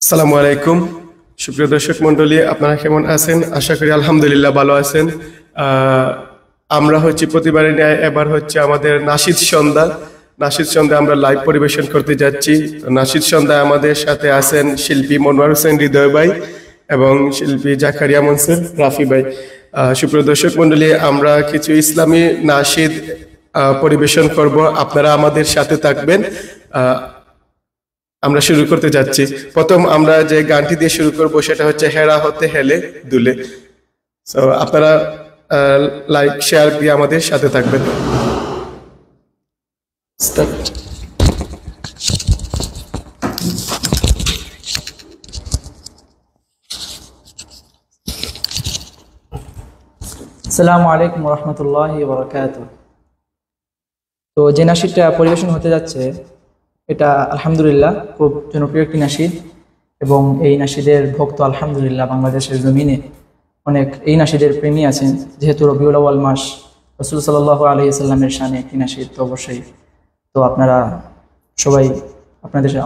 আসসালামু আলাইকুম সুপ্রিয় দর্শক মণ্ডলী, আপনারা কেমন আছেন? আশা করি আলহামদুলিল্লাহ ভালো আছেন। আমরা প্রতিবারের ন্যায় এবার আমাদের নাশিদ সন্ধ্যা আমরা লাইভ পরিবেশন করতে যাচ্ছি। নাশিদ সন্ধ্যায় আমাদের সাথে আছেন শিল্পী মনোয়ার হোসেন হৃদয় ভাই এবং শিল্পী জাকারিয়া মনসুর রাফি ভাই। সুপ্রিয় দর্শক মণ্ডলী, আমরা কিছু ইসলামী নাশিদ পরিবেশন করব, আপনারা আমাদের সাথে থাকবেন। আমরা শুরু করতে যাচ্ছি। প্রথম আমরা যে গানটি দিয়ে শুরু করব সেটা হেরা হতে হেলে দুলে। সো আপনারা লাইক শেয়ার দিয়ে আমাদের সাথে থাকবেন। আসসালামু আলাইকুম ওয়া রাহমাতুল্লাহি ওয়া বারাকাতুহু। তো যে নাশিদটা পরিবেশন হতে যাচ্ছে এটা আলহামদুলিল্লাহ খুব জনপ্রিয় একটি নাশিদ এবং এই নাশিদের ভক্ত আলহামদুলিল্লাহ বাংলাদেশের জমিনে অনেক এই নাশিদের প্রেমী আছেন। যেহেতু রবিউল আউয়াল মাস, রাসূল সাল্লাল্লাহু আলাইহি সাল্লামের শানে একটি নাশিদ, তো অবশ্যই তো আপনারা সবাই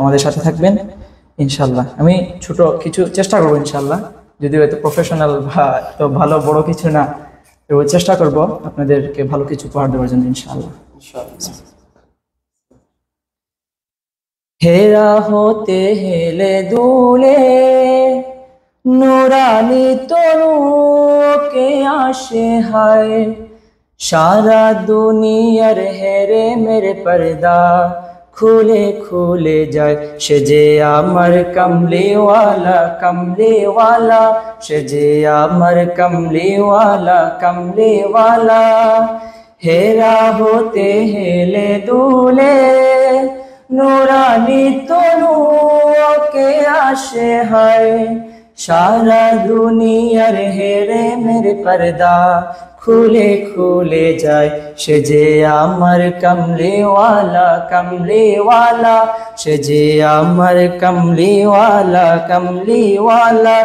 আমাদের সাথে থাকবেন ইনশাআল্লাহ। আমি ছোট কিছু চেষ্টা করবো ইনশাআল্লাহ, যদিও এত প্রফেশনাল বা এত ভালো বড় কিছু না, তো চেষ্টা করব আপনাদেরকে ভালো কিছু উপহার দেওয়ার জন্য ইনশাআল্লাহ। হেরা হতে হেলে দুলে নুরানি তনুকে আসে হায়, সারা দুনিয়ার হেরে মেরে পর্দা খুলে খুলে যায়। সে যে আমার কমলিওয়ালা কমলিওয়ালা, সে যে আমার কমলিওয়ালা কমলিওয়ালা। হেরা হতে হেলে দুলে নুরানি তনুকে আসে হায়, সারা দুনিয়ার হেরে মেরে পর্দা খুলে খুলে যায়। সে যে আমার কমলিওয়ালা কমলিওয়ালা, সে যে আমার কমলিওয়ালা কমলিওয়ালা।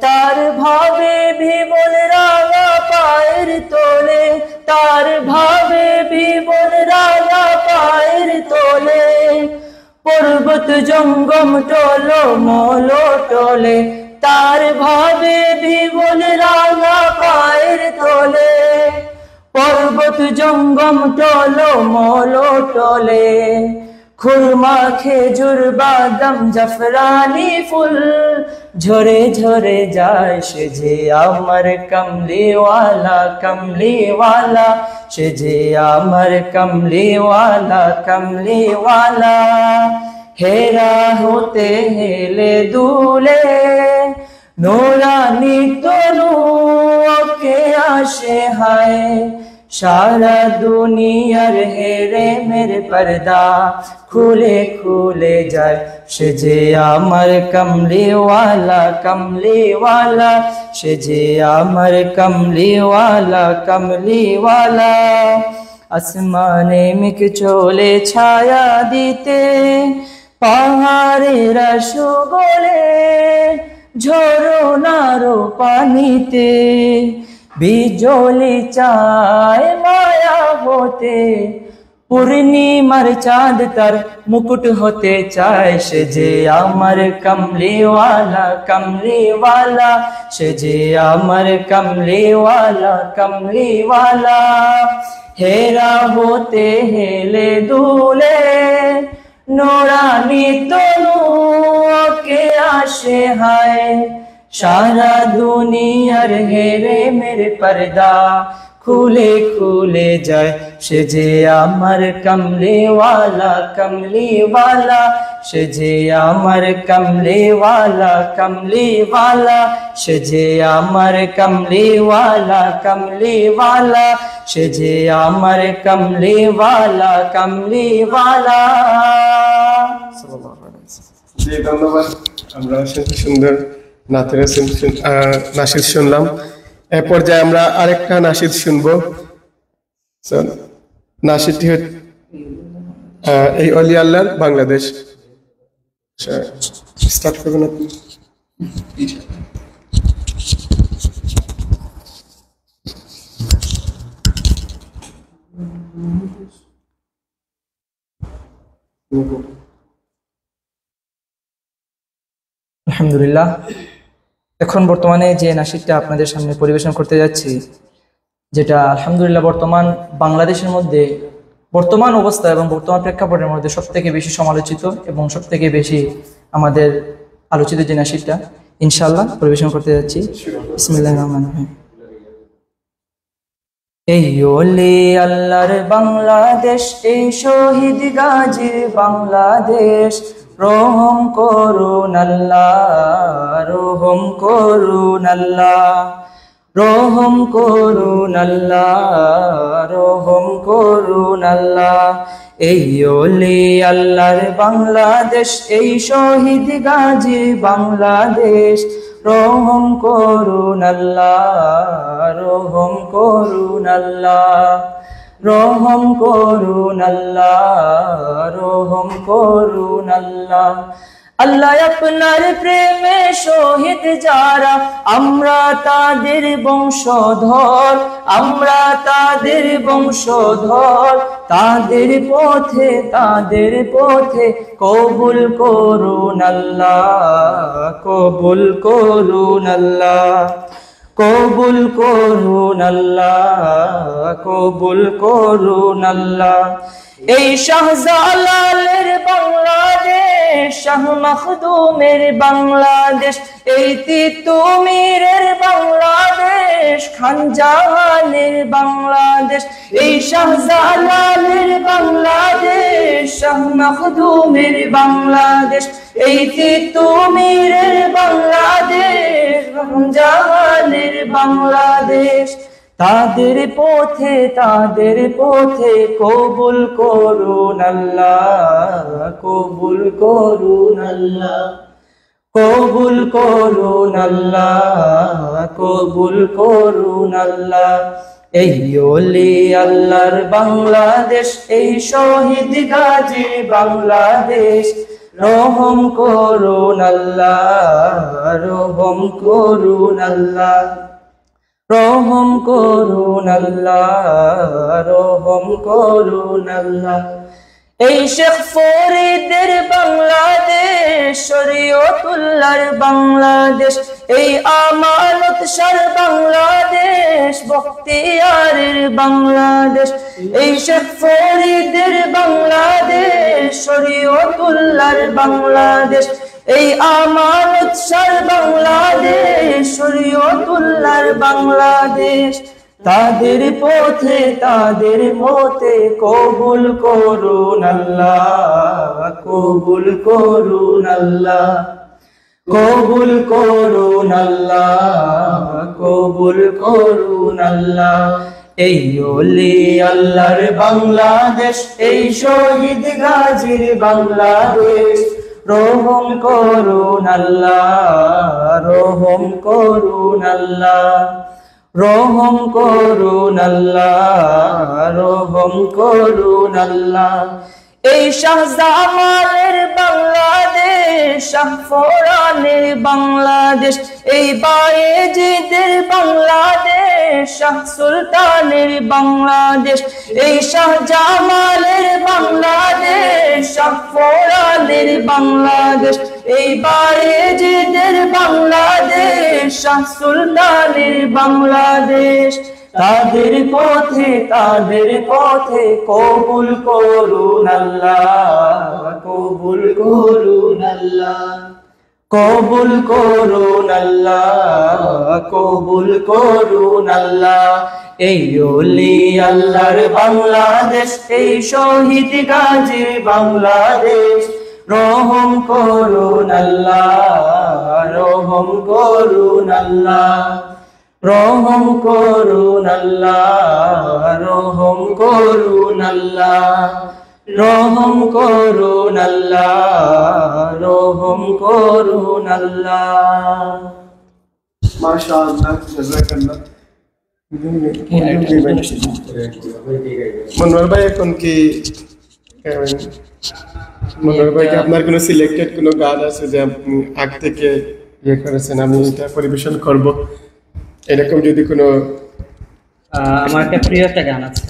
তার ভাবে বিমল রাঙা পায়ের তোলে, তার ভাবে বিমল রাঙা পায়ের তোলে। পর্বত জঙ্গম টলো মলো টলে, তার ভাবে বিমল রাঙা পায়ের তোলে। পর্বত জঙ্গম টলো মলো টলে, খুরমা খেজুর বাদাম জাফরানি ফুল ঝরে ঝরে যায়। সে যে আমার কমলিওয়ালা কমলিওয়ালা, সে যে আমার কমলিওয়ালা কমলিওয়ালা। হেরা হতে হেলে দুলে নুরানি তনুকে আসে হায়, সারা দুনিয়ার হেরে মেরে পর্দা খুলে খুলে যায়। সে যে আমার কমলিওয়ালা কমলিওয়ালা, সে যে আমার কমলিওয়ালা কমলিওয়ালা। আসমানে মেঘ চলে ছায়া দিতে, পাহাড়ের সুগলে ঝরনার পানিতে। বিজলি চায় মায়া হতে, পূর্ণিমার চাঁদ তার মুকুট হতে চায়। সে যে আমার কমলিওয়ালা কমলিওয়ালা, সে যে আমার কমলিওয়ালা কমলিওয়ালা। হেরা হতে হেলে দুলে নুরানি তনুকে আসে হায়, সারা দুনিয়ার হেরে মেরে পর্দা খুলে খুলে যায়। সে যে আমার কমলিওয়ালা কমলিওয়ালা, সে যে আমার কমলিওয়ালা কমলিওয়ালা, সে যে আমার কমলিওয়ালা কমলিওয়ালা, সে যে আমার কমলিওয়ালা কমলিওয়ালা। জি ধন্যবাদ। আমরা সুন্দর নাশিদ শুনলাম। এ পর্যায়ে আমরা আরেকটা নাশিদ শুনবো। নাশিদটি এই অলি আল্লাহর বাংলাদেশ। স্টার্ট করবেন আপনি। আলহামদুলিল্লাহ। এখন বর্তমানে যে নাশিদটা আপনাদের সামনে পরিবেশন করতে যাচ্ছি, যেটা আলহামদুলিল্লাহ বর্তমান বাংলাদেশের মধ্যে বর্তমান অবস্থা এবং বর্তমান প্রেক্ষাপটের মধ্যে সবথেকে বেশি সমালোচিত এবং সবথেকে বেশি আমাদের আলোচিত যে নাশিদটা ইনশাআল্লাহ পরিবেশন করতে যাচ্ছি। বিসমিল্লাহির রহমানির রহিম। এই ওলি আল্লাহর বাংলাদেশ, এই শহীদ গাজীর বাংলাদেশ, রহম করুন আল্লাহ, রহম করুন আল্লাহ, রহম করুন আল্লাহ, রহম করুন আল্লাহ। এই ওলি আল্লাহর বাংলাদেশ, এই শহীদ গাজী বাংলাদেশ, রহম করুন আল্লাহ, রহম করুন আল্লাহ, রহম করুন আল্লাহ, রহম করুন আল্লাহ। আল্লাহ আপনার প্রেমে শহীদ যারা, আমরা তাদের বংশধর, আমরা তাদের বংশধর, তাদের পথে, তাদের পথে কবুল করুন আল্লাহ, কবুল করুন আল্লাহ, কবুল করুন আল্লাহ, কবুল করুন আল্লাহ। এই শাহজালালের বাংলাদেশ, শাহ মখদুমের বাংলাদেশ, এই তিতুমিরের বাংলাদেশ, খান জাহানের বাংলাদেশ, এই শাহজালালের বাংলাদেশ, শাহ মখদুমের বাংলাদেশ, এই তিতুমিরের বাংলাদেশ, খান জাহানের বাংলাদেশ, তাদের পথে, তাদের পথে কবুল করুন আল্লাহ, কবুল করুন আল্লাহ, কবুল করুন আল্লাহ, কবুল করুন আল্লাহ। এই ওলি আল্লাহর বাংলাদেশ, এই শহীদ গাজী বাংলাদেশ, রহম করুন আল্লাহ, রহম করুন আল্লাহ, রহম করুন আল্লাহ, রহম করুন আল্লাহ। এই শেখ ফরিদের বাংলাদেশ, শরীয়তুল্লাহর বাংলাদেশ, এই আমানত শাহর বাংলাদেশ, বখতিয়ারের বাংলাদেশ, এই শেখ ফরিদের বাংলাদেশ, শরীয়তুল্লাহর বাংলাদেশ, এই আমানত শাহর বাংলাদেশ, শরীয়তুল্লাহর বাংলাদেশ, তাদের পথে, তাদের পথে কবুল করুন আল্লাহ, কবুল করুন আল্লাহ, কবুল করুন আল্লাহ, কবুল করুন আল্লাহ। এই ওলি আল্লাহর বাংলাদেশ, এই শহীদ গাজীর বাংলাদেশ, রহম করুন আল্লাহ, রহম করুন আল্লাহ, রহম করুন আল্লাহ, রহম করুন আল্লাহ। এই শাহজামালের বাংলাদেশ, শাহ ফরানের বাংলাদেশ, এই বায়েজিদের বাংলাদেশ, শাহ সুলতানের বাংলাদেশ, এই শাহজামালের বাংলাদেশ, শাহ ফরানের বাংলাদেশ, এই বায়েজিদের বাংলাদেশ, শাহ সুলতানের বাংলাদেশ, তাদের পথে, তাদের পথে কবুল করুন আল্লাহ, কবুল করুন আল্লাহ, কবুল করুন আল্লাহ, কবুল করুন আল্লাহ। এই ওলি আল্লাহর বাংলাদেশ, এই শহীদ গাজী বাংলাদেশ, রহম করুন আল্লাহ, রহম করুন আল্লাহ, রহম করুন আল্লাহ, রহম করুন আল্লাহ, রহম করুন আল্লাহ, রহম করুন আল্লাহ। মাশাআল্লাহ, জাযাকাল্লাহ। মনোয়ার ভাই, এখন কি মনোয়ার ভাই, আপনার কোনো সিলেক্টেড কোনো গান আছে যে আপনি আগ থেকে ইয়ে করেছেন, আমি এটা পরিবেশন করব, এরকম যদি কোনো আমার একটা প্রিয় একটা গান আছে,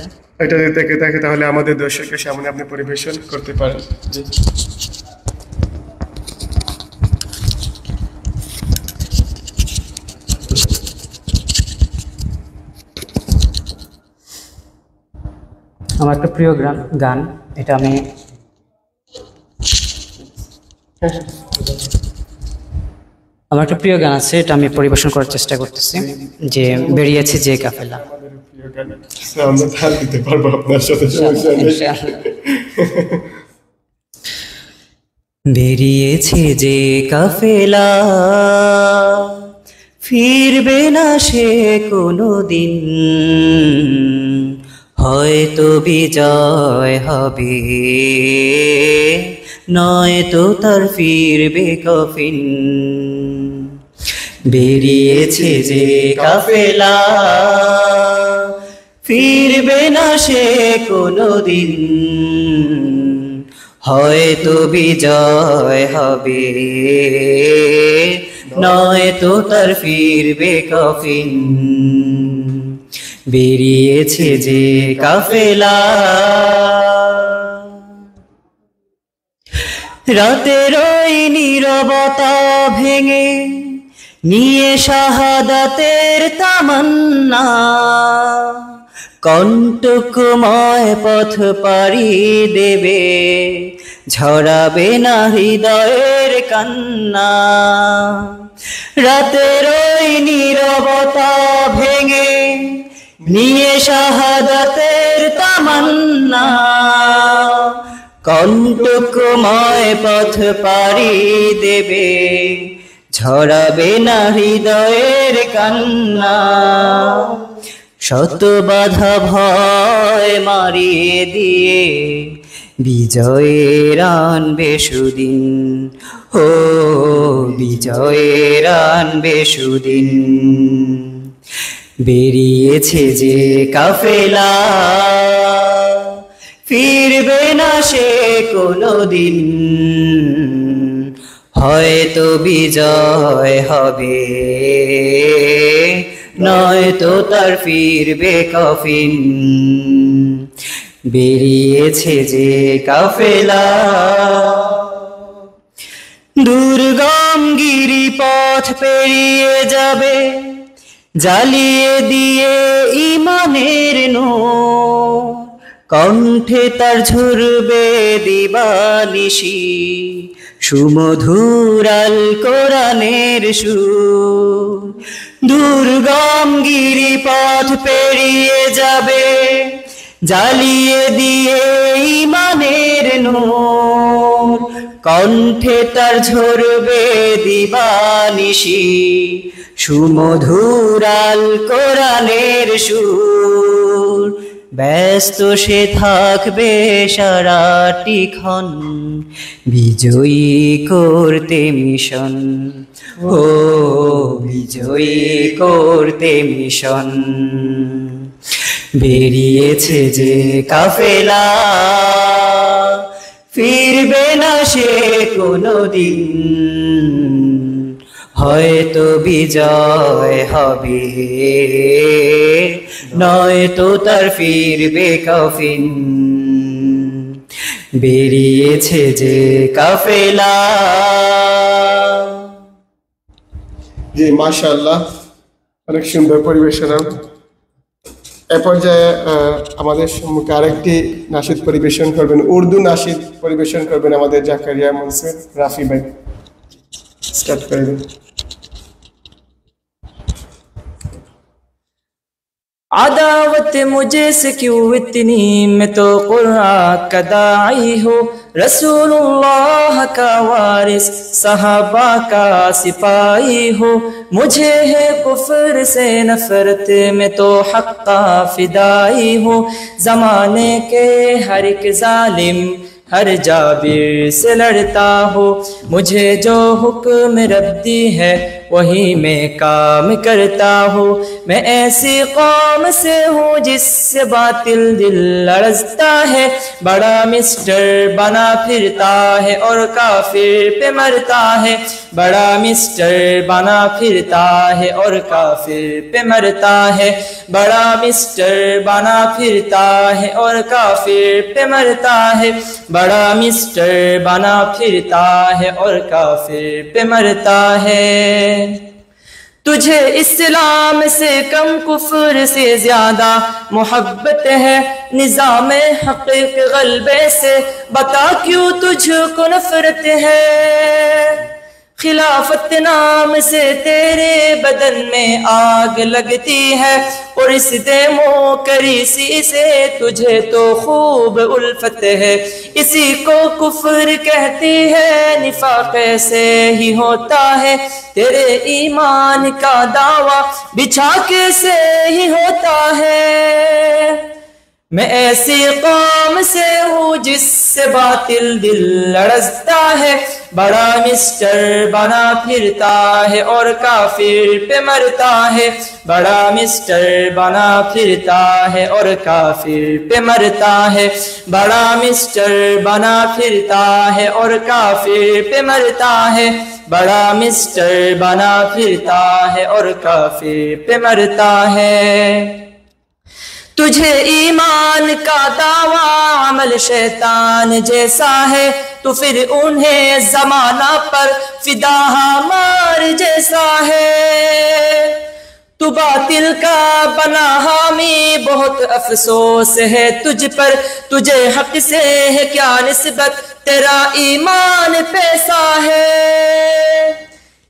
এটা যদি থেকে থাকে তাহলে আমাদের দর্শকের সামনে আপনি পরিবেশন করতে পারেন। জি। আমার একটা প্রিয় গান, এটা আমি আমার একটা প্রিয় গান আছে, এটা আমি পরিবেশন করার চেষ্টা করতেছি, যে বেরিয়েছে যে কাফেলা। আমাদের প্রিয় গান। আমরা তাল দিতে পারবো আপনার সাথে, সমস্যা নেই। বেরিয়েছে যে কাফেলা, ফিরবে না সে কোনো দিন, হয়তো বিজয় হবে, নয়তো তার ফিরবে কফিন। বেরিয়েছে যে কাফেলা, ফিরবে না সে কোনো দিন, হয়তো বিজয় হবে, নয়তো তার ফিরবে কফিন। বেরিয়েছে যে কাফেলা, রাতের ওই নীরবতা ভেঙে নিয়ে শাহাদাতের তামান্না, কণ্টকময় পথ পাড়ি দেবে, ঝরাবে না হৃদয়ের কান্না। রাতের ওই নীরবতা ভেঙে নিয়ে শাহাদাতের তামান্না, কণ্টকময় পথ পাড়ি দেবে, ঝরাবে না হৃদয়ের কান্না। শত বাধা ভয় মারিয়ে দিয়ে বিজয়ের আনবে সুদিন, ও বিজয়ের আনবে সুদিন। বেরিয়েছে যে কাফেলা, ফিরবে না সে কোনো দিন, হয়তো বিজয় হবে, নয়তো তার ফিরবে কফিন। বেরিয়েছে যে কাফেলা, দুর্গম গিরিপথ পেরিয়ে যাবে, জ্বালিয়ে দিয়ে ইমানের নূর, কণ্ঠে তার ঝরবে দিবানিশি, সুমধুর আল কোরআনের সুর। দুর্গম গিরিপথ পেরিয়ে যাবে, জ্বালিয়ে দিয়ে ইমানের নূর, কণ্ঠে তার ঝরবে দিবানিশি, সুমধুর আল কোরআনের সুর। ব্যস্ত সে থাকবে সারাটি ক্ষণ, বিজয়ী করতে মিশন, ও বিজয়ী করতে মিশন। বেরিয়েছে যে কাফেলা, ফিরবে না সে কোনো দিন, হয়তো বিজয় হবে, নয়তো তার ফিরবে কফিন। বেরিয়েছে যে কাফেলা। জি মাশাআল্লাহ, অনেক সুন্দর পরিবেশনা। এ পর্যায়ে আমাদের সম্মুখে আরেকটি নাশিদ পরিবেশন করবেন, উর্দু নাশিদ পরিবেশন করবেন আমাদের জাকারিয়া মনসুর রাফি ভাই। স্টার্ট করে দিন। अदावत मुझे से क्यों इतनी, मैं तो कुरान का दाई हूँ, रसूलुल्लाह का वारिस, सहाबा का सिपाही हूँ। मुझे है कुफर से नफरत, मैं तो हक का फिदाई हूँ। ज़माने के हर एक जालिम, हर जाबिर से लड़ता हो, मुझे जो हुक्म रब्दी है वही मैं काम करता हूँ। मैं ऐसी कौम से हूँ जिससे बातिल दिल लड़ता है, बड़ा मिस्टर बना फिरता है और काफिर पे मरता है, बड़ा मिस्टर बना फिरता है और काफिर पे मरता है, बड़ा मिस्टर बना फिरता है और काफिर पे मरता है, बड़ा मिस्टर बना फिरता है और काफिर पे मरता है। तुझे इस्लाम से कम कुफ्र से ज्यादा मोहब्बत है निज़ाम हक़ीक़ ग़ल्बे से, बता क्यों तुझको नफरत है। खिलाफत नाम से तेरे बदन में आग लगती है, और इस देमो करीसी से तुझे तो खूब उल्फत है। इसी को कुफ्र कहती है, निफाक से ही होता है, तेरे ईमान का दावा बिछा के से ही होता है। मैं ऐसी कौम से हूँ जिससे बातिल दिल लड़जता है, बड़ा मिस्टर बना फिरता है और काफिर पे मरता है, बड़ा मिस्टर बना फिरता है और काफिर पे मरता है, बड़ा मिस्टर बना फिरता है और काफिर पे मरता है, बड़ा मिस्टर बना फिरता है और काफिर पे मरता है। तुझे ईमान का दावा अमल शैतान जैसा है, तो फिर उन्हें जमाना पर फिदा हमार जैसा है। तू बातिल का बना हामी, बहुत अफसोस है तुझ पर, तुझे हक से है क्या निस्बत, तेरा ईमान पैसा है।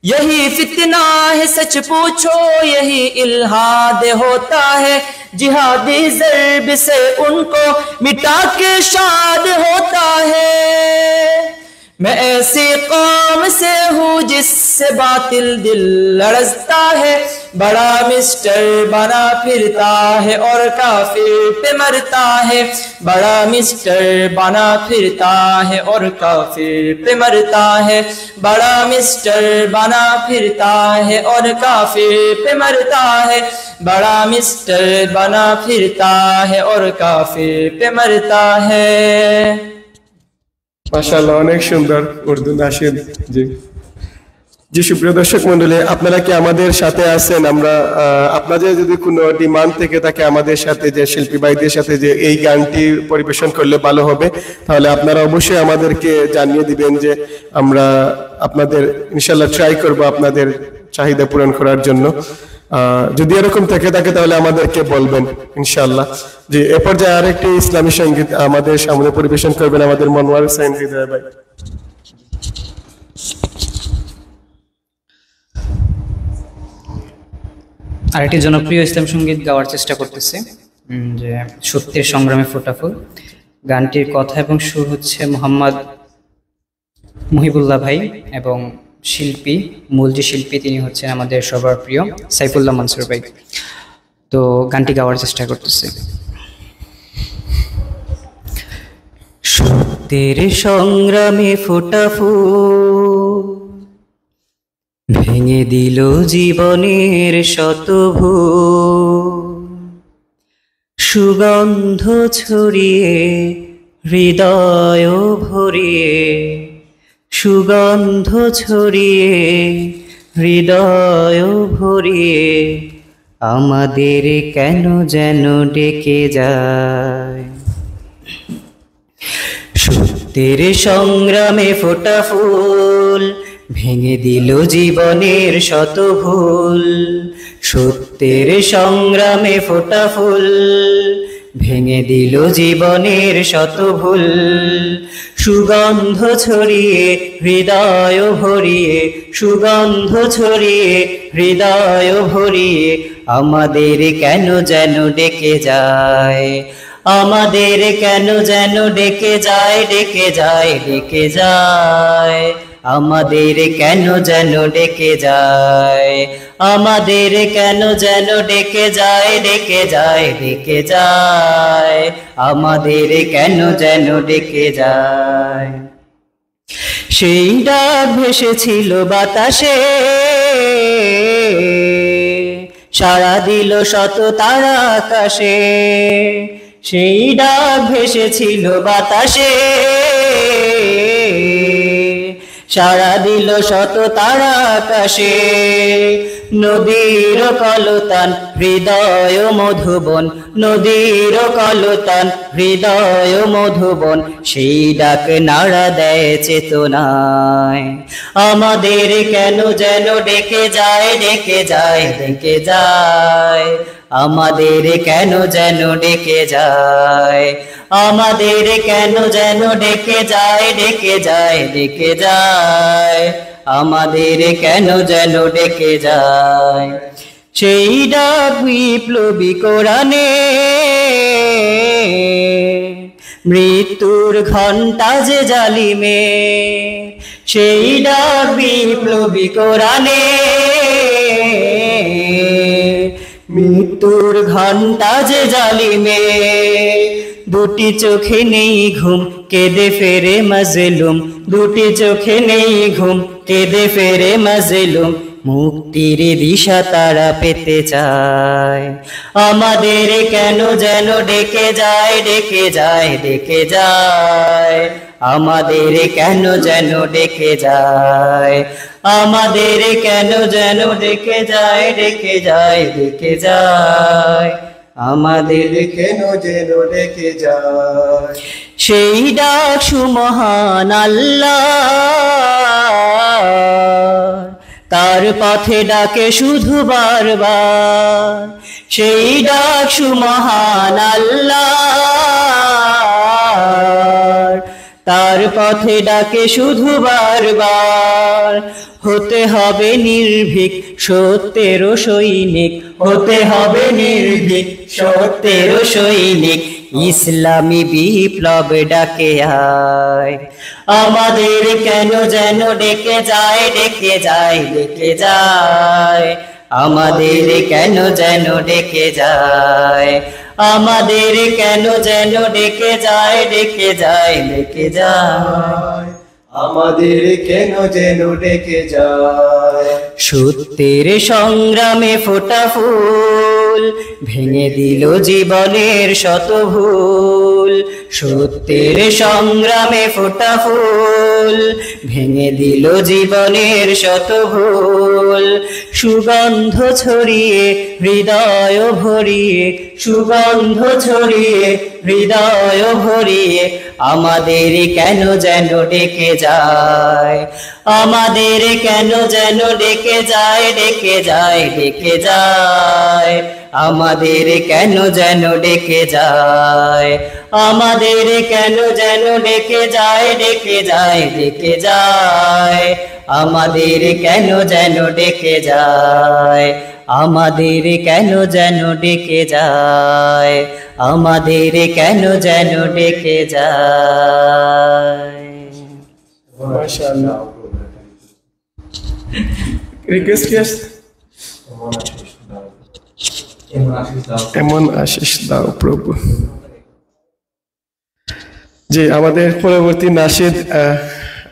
यही फितना है सच पूछो, यही इल्हाद होता है, जिहादी ज़र्ब से उनको मिटा के शाद होता है। मैं ऐसी कौम से हूँ जिससे बातिल दिल लड़जता है, बड़ा मिस्टर बना फिरता है और काफिर पे मरता है, बड़ा मिस्टर बना फिरता है और काफिर पे मरता है, बड़ा मिस्टर बना फिरता है और काफिर पे मरता है, बड़ा मिस्टर बना फिरता है और काफिर पे मरता है। মাশাআল্লাহ, অনেক সুন্দর উর্দু নাশিদ। জি জি, সুপ্রিয় দর্শক মন্ডলী, আপনারা কি আমাদের সাথে আছেন? আমরা আপনাদের যদি কোনো ডিমান্ড থেকে থাকে আমাদের সাথে, যে শিল্পী ভাইদের সাথে যে এই গানটি পরিবেশন করলে ভালো হবে, তাহলে আপনারা অবশ্যই আমাদেরকে জানিয়ে দিবেন, যে আমরা আপনাদের ইনশাআল্লাহ ট্রাই করব আপনাদের চাহিদা পূরণ করার জন্য। যদি এরকম থেকে থাকে তাহলে আমাদেরকে বলবেন ইনশাআল্লাহ। জি, এ পর্যায়ে আরেকটি ইসলামী সঙ্গীত আমাদের সামনে পরিবেশন করবেন আমাদের মনোয়ার হোসেন হৃদয় ভাই। আরেকটি জনপ্রিয় ইসলাম সঙ্গীত গাওয়ার চেষ্টা করতেছে, যে সত্যের সংগ্রামে ফোটা ফুল। গানটির কথা এবং সুর হচ্ছে মোহাম্মদ মুহিবুল্লাহ ভাই, এবং শিল্পী, মূল যে শিল্পী তিনি হচ্ছেন আমাদের সবার প্রিয় সাইফুল্লাহ মনসুর ভাই। তো গানটি গাওয়ার চেষ্টা করতেছে। সত্যের সংগ্রামে ফোটা ফুল, ভেঙে দিল জীবনের শতভুল, সুগন্ধ ছড়িয়ে হৃদয় ভরিয়ে, সুগন্ধ ছড়িয়ে হৃদয় ভরিয়ে, আমাদের কেন যেন ডেকে যায়। সত্যের সংগ্রামে ফোটা ফুল, ভেঙে দিল জীবনের শত ভুল। সত্যের সংগ্রামে ফোটা ফুল, ভেঙে দিল জীবনের শত ভুল। সুগন্ধ ছড়িয়ে হৃদয় ভরিয়ে, সুগন্ধ ছড়িয়ে হৃদয় ভরিয়ে, আমাদের কেন যেন ডেকে যায়, আমাদের কেন যেন ডেকে যায়, ডেকে যায়, ডেকে যায়, আমাদের কেন যেন ডেকে যায়, আমাদের কেন যেন ডেকে যায়, ডেকে যায়, ডেকে যায়, আমাদের কেন যেন ডেকে যায়। সেই ডাক ভেসেছিল বাতাসে, সাড়া দিল শত তারা আকাশে। সেই ডাক ভেসেছিল বাতাসে, সারা দিল শত তারা আকাশে, নদীর কলতান হৃদয় মধুবন, নদীর কলতান হৃদয় মধুবন, সেই ডাক নাড়া দেয় চেতনায়। আমাদের কেন যেন ডেকে যায়, ডেকে যায়, ডেকে যায়, আমাদের কেন যেন ডেকে যায়, আমাদের কেন যেন ডেকে যায়, ডেকে যায়, ডেকে যায়, আমাদের কেন যেন ডেকে যায়। সেই ডাক বিপ্লবী কোরআনে, মৃত্যুর ঘণ্টা যে জালিমে, সেই ডাক বিপ্লবী কোরআনে, মৃত্যুর ঘণ্টা যে জালিমে। দুটি চোখে নেই ঘুম, কেঁদে ফেরে মাজলুম, দুটি চোখে নেই ঘুম, কেঁদে ফেরে মাজলুম, মুক্তির দিশা তারা পেতে চায়। আমাদের কেন যেন ডেকে যায়, ডেকে যায়, ডেকে যায়, আমাদের কেন যেন ডেকে যায়, আমাদের কেন যেন ডেকে যায়, ডেকে যায়, ডেকে যায়, আমাদের কেন যেন ডেকে যায়। সেই ডাক সুমহান আল্লাহ, তার পথে ডাকে শুধু বারবার, সেই ডাক সুমহান আল্লাহ, তার পথে ডাকে শুধু বারবার। হতে হবে নির্ভীক সত্যের সৈনিক, হতে হবে নির্ভীক সত্যের সৈনিক, ইসলামী বিপ্লব ডাকে আয়। আমাদের কেন যেন ডেকে যায়, ডেকে যায়, ডেকে যায়, আমাদের কেন যেন ডেকে যায়, আমাদের কেন যেন ডেকে যায়, ডেকে যায়, ডেকে যায়, আমাদের কেন যেন ডেকে যায়। সত্যের সংগ্রামে ফোটা ফুল, ভেঙে দিল জীবনের শত ভুল, সত্যের সংগ্রামে ফোটা ফুল, ভেঙে দিল জীবনের শত ভুল। সুগন্ধ ছড়িয়ে হৃদয় ভরিয়ে, সুগন্ধ ছড়িয়ে হৃদয় ভরিয়ে, আমাদের কেন যেন ডেকে যায়, আমাদের কেন যেন ডেকে যায়, ডেকে যায়, ডেকে যায়, আমাদের কেন যেন ডেকে যায়, আমাদের কেন যেন ডেকে যায়, ডেকে যায়, ডেকে যায়, আমাদের কেন যেন ডেকে যায়, আমাদের কেন যেন ডেকে যায়, আমাদের কেন যেন ডেকে যায়। মাশাআল্লাহ। রিকোয়েস্ট কি আছে? এমন আশিস দাও প্রভু। জি, আমাদের পরবর্তী নাশিদ,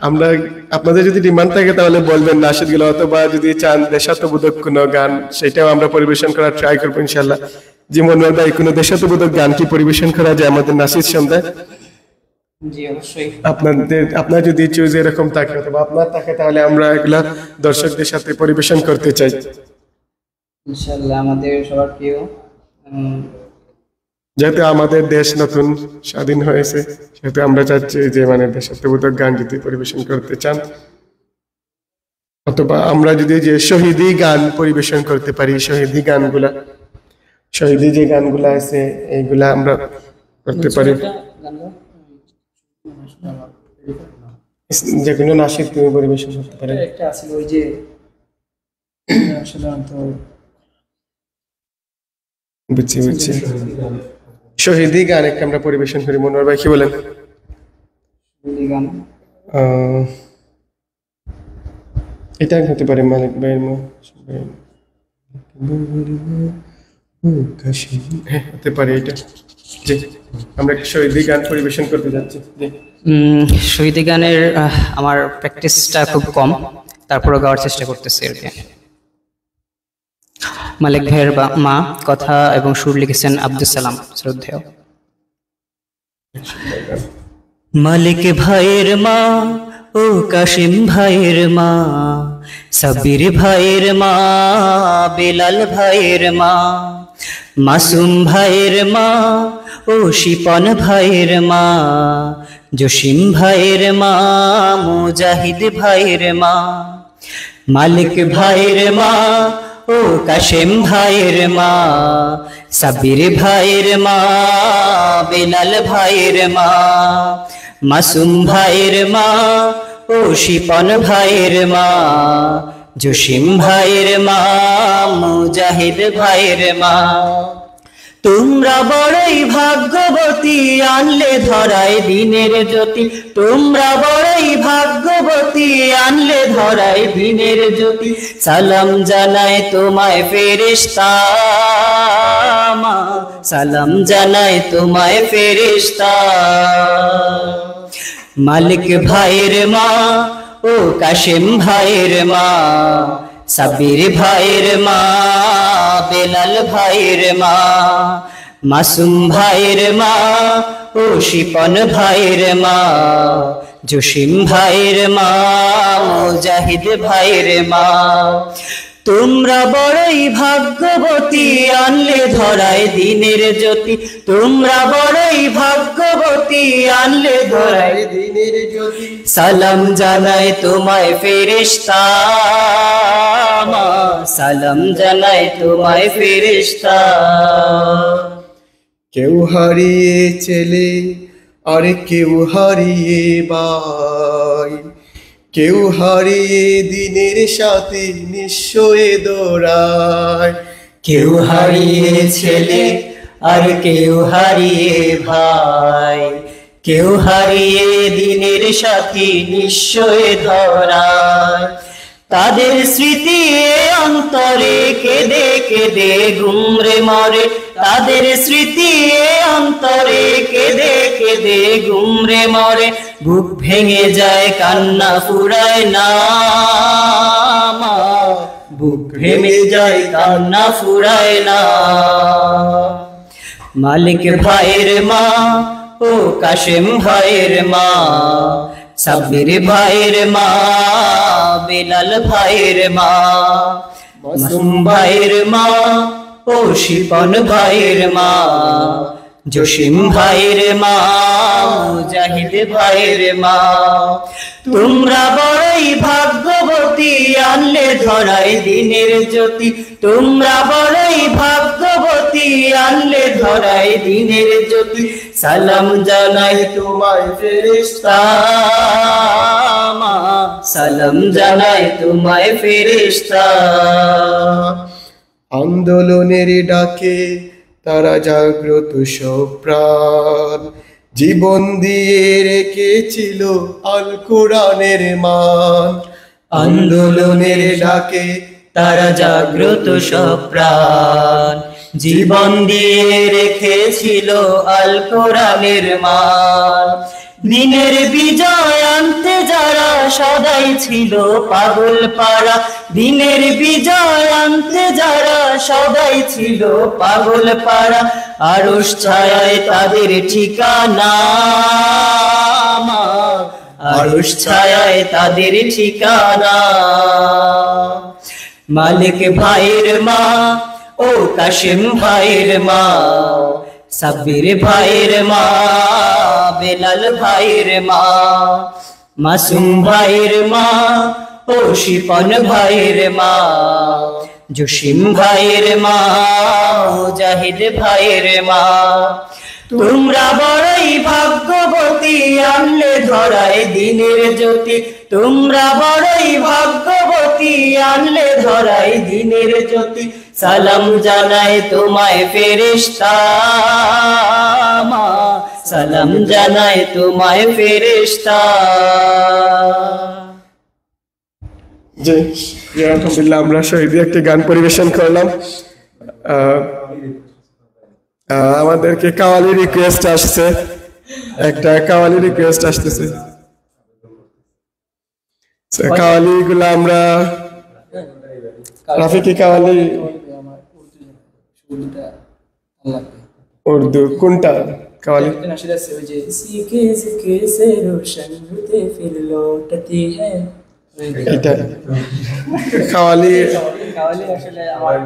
আমরা আপনাদের যদি ডিমান্ড থাকে তাহলে বলবেন নাশিদ গুলো, অথবা যদি চান দেশাত্মবোধক কোনো গান সেটাও আমরা পরিবেশন করার ট্রাই করবো ইনশাল্লাহ। জি মনোয়ার ভাই, কোনো দেশাত্মবোধক গান কি পরিবেশন করা যায় আমাদের নাশিদ সন্ধ্যায়? জি অবশ্যই। আপনার যদি চুজ এরকম থাকে অথবা আপনার থাকে তাহলে আমরা এগুলা দর্শকদের সাথে পরিবেশন করতে চাই। ইনশাআল্লাহ আমাদের সবার প্রিয়, যেহেতু আমাদের দেশ নতুন স্বাধীন হয়েছে সেহেতু আমরা চাচ্ছি যে মানে দেশাত্মবোধক গান যদি পরিবেশন করতে চান, অথবা আমরা যদি যে শহীদি গান পরিবেশন করতে পারি, শহীদি গানগুলা, শহীদি যে গানগুলা আছে এইগুলা আমরা করতে পারি। যেগুলো নাশিদ তুমি পরিবেশন করতে পারি। একটা আছে ওই যে সাধারণত বুঝছি বুঝছি, শহীদি গান একটা আমরা পরিবেশন করি। মনোয়ার ভাই কি বলেন? গান এটা হতে পারে মালিক ভাইয়ের হ্যাঁ হতে পারে এটা। জি, আমরা একটা শহীদি গান পরিবেশন করতে যাচ্ছি। জি, শহীদি গানের আমার প্র্যাকটিসটা খুব কম, তারপরও গাওয়ার চেষ্টা করতেছি আর কি। মালিক ভাইয়ের মা, কথা এবং সুর লিখেছেন আব্দুল সালাম শ্রদ্ধেয়। মালিক ভাইয়ের মা ও কাশিম ভাইয়ের মা, সাব্বির ভাইয়ের মা, বেলাল ভাইয়ের মা, মাসুম ভাইয়ের মা, ও শিপন ভাইয়ের মা, জসিম ভাইয়ের মা, মুজাহিদ ভাইয়ের মা, মালিক ভাইয়ের মা, ও কাশেম ভাইয়ের মা, সাব্বির ভাইয়ের মা, বেলাল ভাইয়ের মা, মাসুম ভাইয়ের মা, ও শিপন ভাইয়ের মা, জসিম ভাইয়ের মা, মুজাহিদ ভাইয়ের মা। তোমরা বড়ই ভাগ্যবতী, আনলে ধরায় দিনের জ্যোতি। তোমরা বড়ই ভাগ্যবতী, আনলে ধরায় দিনের জ্যোতি। সালাম জানায় তোমায় ফেরেশতা মা, সালাম জানায় তোমায় ফেরেশতা। মালিক ভাইয়ের মা, ও কাশেম ভাইয়ের মা, সাব্বির ভাইয়ের মা, বেলাল ভাইয়ের মা, মাসুম ভাইয়ের মা, ও শিপন ভাইয়ের মা, জসিম ভাইয়ের মা, মুজাহিদ ভাইয়ের মা। তোমরা বড়ই ভাগ্যবতী, আনলে ধরায় দিনের জ্যোতি। তোমরা বড়ই ভাগ্যবতী, আনলে ধরায় দিনের জ্যোতি। সালাম জানায় তোমায় ফেরেশতা মা, সালাম জানায় তোমায় ফেরেশতা। কেউ হারিয়ে ছেলে আর কেউ হারিয়ে ভাই, কেউ হারিয়ে দিনের সাথে নিশ্চয় দৌড়ায়। কেউ হারিয়ে ছেলে আর কেউ হারিয়ে ভাই, কেউ হারিয়ে দিনের সাথী নিশ্চয় ধরায়। তাদের স্মৃতি অন্তরে কেঁদে কেঁদে ঘুমরে মরে। তাদের স্মৃতি অন্তরে কেঁদে কেঁদে ঘুমরে মরে। বুক ভেঙে যায় কান্না ফুরায় না মা, বুক ভেঙে যায় কান্না ফুরায় না। মালিক ভাইয়ের মা, ও কাশেম ভাইয়ের মা, সাব্বির ভাইয়ের মা, বেলাল ভাইয়ের মা, মাসুম ভাইয়ের মা, ও শিপন ভাইয়ের মা, জসিম ভাইয়ের মা, মুজাহিদ ভাইয়ের মা। তোমরা বড়ই ভাগ্যবতী, আনলে ধরায় দিনের জ্যোতি। তোমরা বড়ই ভাগ্যবতী, আনলে ধরায় দিনের জ্যোতি। সালাম জানাই তোমায় ফেরেশতা মা, সালাম জানাই তোমায় ফেরেশতা। আন্দোলনের ডাকে তারা জাগ্রত সব প্রাণ, জীবন দিয়ে রেখেছিল আল কোরআনের মান। আন্দোলনের ডাকে তারা জাগ্রত সব প্রাণ, জীবন দিয়ে রেখেছিল আল কোরআনের মান। দিনের বিজয় আনতে যারা সদাই ছিল পাগল পাড়া। দিনের বিজয় আনতে যারা সদাই ছিল পাগল পাড়া। আরশ ছায়ায় তাদের ঠিকানা মা, আরশ ছায়ায় তাদের ঠিকানা। মালিক ভাইয়ের মা, ও কাশেম ভাইয়ের মা, সাব্বির ভাইয়ের মা, বেলাল ভাইয়ের মা, মাসুম ভাইয়ের মা, ও শিপন ভাইয়ের মা, জসিম ভাইয়ের মা, মুজাহিদ ভাইয়ের মা। তোমরা বড়ই ভাগ্যবতী, আনলে ধরায় দিনের জ্যোতি। তোমরা বড়ই ভাগ্যবতী, আনলে ধরায় দিনের জ্যোতি। সালাম জানায় তোমায় ফেরেশতা মা, সালাম জানায় তোমায় ফেরেশতা। জি, আলহামদুলিল্লাহ, আমরা শহীদ একটি গান পরিবেশন করলাম। আমাদেরকে কাওয়ালি রিকোয়েস্ট আসছে, একটা কাওয়ালি রিকোয়েস্ট আসতেছে। কাওয়ালি গুলো আমরা রাফিকি কাওয়ালি উর্দু কোনটা? কাওয়ালি একটা নাশিদ আছে ওই যে সিকে সিকে সে রোশন হতে ফির লৌটতি হ্যাঁ এটা কাওয়ালি কাওয়ালি আসলে আমার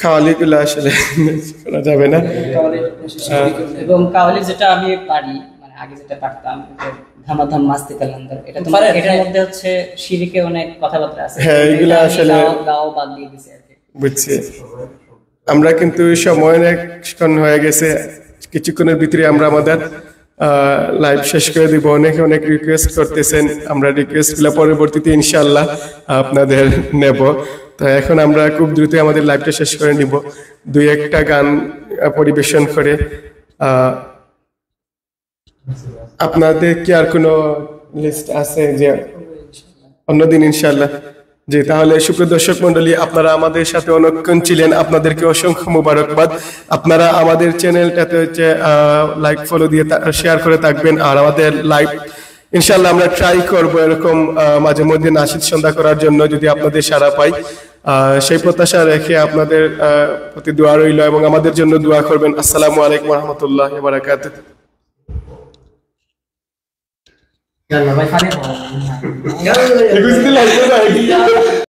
কাওয়ালি গুলো আসলে করা যাবে না। কাওয়ালি নাশিদ এবং কাওয়ালি যেটা আমি পারি মানে আগে যেটা পারতাম ধামাধাম মাস্তি কালান্দার এটা তো পারেন? এটার মধ্যে হচ্ছে শিরিকে অনেক কথাবার্তা আছে হ্যাঁ, এগুলা এটা আমি আসলে- গাও বাদ দিয়ে দিছি আর কি। বুঝছি। আমরা কিন্তু সময় অনেকক্ষণ হয়ে গেছে, কিছুক্ষণের ভিতরে আমরা আমাদের লাইভ শেষ করে দিব। অনেকে অনেক রিকোয়েস্ট করতেছেন, আমরা রিকোয়েস্ট গুলো পরবর্তীতে ইনশাআল্লাহ আপনাদের নেব। তো এখন আমরা খুব দ্রুত আমাদের লাইভটা শেষ করে নিব, দুই একটা গান পরিবেশন করে। আপনাদের কি আর কোনো লিস্ট আছে যে অন্যদিন ইনশাআল্লাহ? জি, তাহলে সুপ্রিয় দর্শক মন্ডলী, আপনারা আমাদের সাথে অনেকক্ষণ ছিলেন, আপনাদেরকে অসংখ্য মুবারকবাদ। আপনারা আমাদের চ্যানেলটাতে হচ্ছে লাইক ফলো দিয়ে শেয়ার করে থাকবেন। আর আমাদের লাইভ ইনশাআল্লাহ আমরা ট্রাই করব এরকম মাঝে মধ্যে নাশিদ সন্ধ্যা করার জন্য, যদি আপনাদের সাড়া পাই। সেই প্রত্যাশা রেখে আপনাদের প্রতি দোয়া রইল এবং আমাদের জন্য দোয়া করবেন। আসসালামু আলাইকুম ওয়া রাহমাতুল্লাহি ওয়া বারাকাতুহু। ভাই ফানি